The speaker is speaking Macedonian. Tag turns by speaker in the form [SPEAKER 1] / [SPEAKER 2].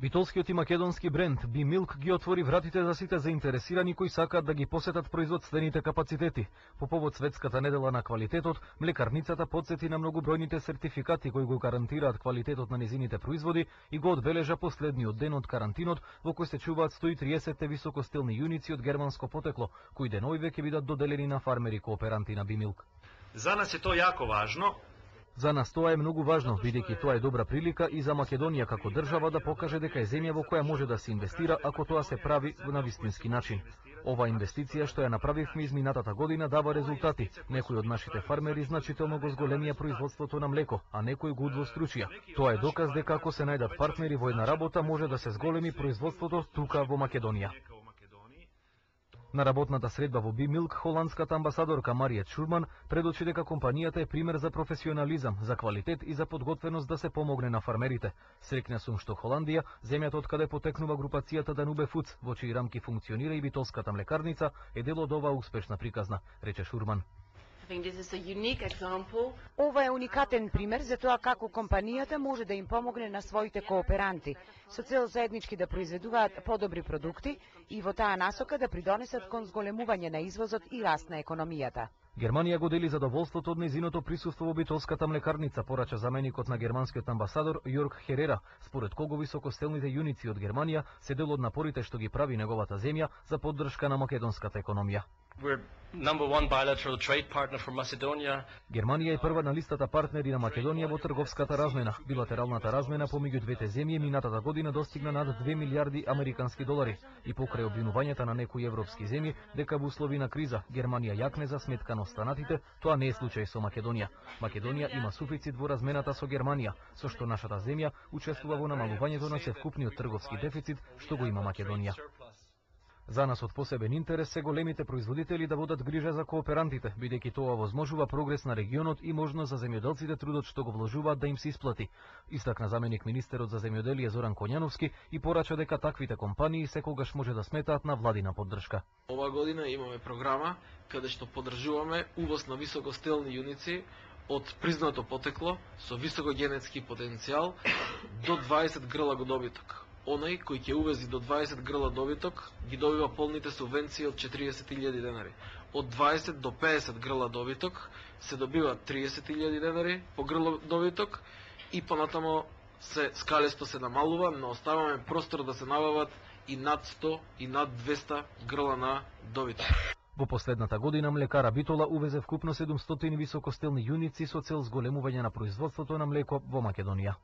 [SPEAKER 1] Битолскиот и македонски бренд B-Milk ги отвори вратите за сите заинтересирани кои сакаат да ги посетат производствените капацитети. По повод Светската недела на квалитетот, млекарницата потсети на многобројните сертификати кои го гарантираат квалитетот на незините производи и го одбележа последниот ден од карантинот во кој се чуваат 130 високостилни јуници од германско потекло, кои деновиве ќе бидат доделени на фармери кооперанти на B-Milk.
[SPEAKER 2] За нас е тоа јако важно.
[SPEAKER 1] За нас тоа е многу важно, бидејќи тоа е добра прилика и за Македонија како држава да покаже дека е земја во која може да се инвестира ако тоа се прави на вистински начин. Ова инвестиција што ја направивме изминатата година дава резултати. Некои од нашите фармери значително го зголемија производството на млеко, а некои го удвостручија. Тоа е доказ дека ако се најдат партнери во една работа може да се зголеми производството тука во Македонија. На работната средба во B-Milk, холандската амбасадорка Мариет Шурман предочи дека компанијата е пример за професионализам, за квалитет и за подготвеност да се помогне на фармерите. Среќна сум што Холандија, земјата од каде потекнува групацијата Danube Foods, во чии рамки функционира и битолската млекарница, е дел од оваа успешна приказна, рече Шурман.
[SPEAKER 3] Ова е уникатен пример за тоа како компанијата може да им помогне на своите кооперанти, со цел заеднички да произведуваат подобри продукти и во таа насока да придонесат кон зголемување на извозот и раст на економијата.
[SPEAKER 1] Германија го дели задоволството од незиното присуство во битолската млекарница, порача заменикот на германскиот амбасадор Јорг Херера, според кого високостелните јуници од Германија се дел од напорите што ги прави неговата земја за поддршка на македонската економија. Германија е прва на листата партнери на Македонија во трговската размена. Билатералната размена помеѓу двете земји минатата година достигна над 2 милиарди американски долари и покрај обвинувањата на некои европски земји дека во услови на криза Германија јакне за сметка на останатите, тоа не е случај со Македонија. Македонија има суфицит во размената со Германија, со што нашата земја учествува во намалувањето на севкупниот трговски дефицит што го има Македонија. За нас од посебен интерес се големите производители да водат грижа за кооперантите, бидејќи тоа возможува прогрес на регионот и можност за земјоделците трудот што го вложуваат да им се исплати. Истакна заменик министерот за земјоделие Зоран Коњановски и порача дека таквите компании секогаш може да сметаат на владина поддршка.
[SPEAKER 4] Ова година имаме програма каде што поддржуваме увоз на високостелни јуници од признато потекло со високо генетски потенцијал до 20 грла добиток. Оној кој ќе увези до 20 грла добиток ги добива полните субвенции од 40.000 денари. Од 20 до 50 грла добиток се добива 30.000 денари по грло добиток и понатамо скалесто се намалува, но оставаме простор да се набават и над 100 и над 200 грла на добиток.
[SPEAKER 1] Во последната година млекара Битола увезе вкупно 700 високостелни јуници со цел зголемување на производството на млеко во Македонија.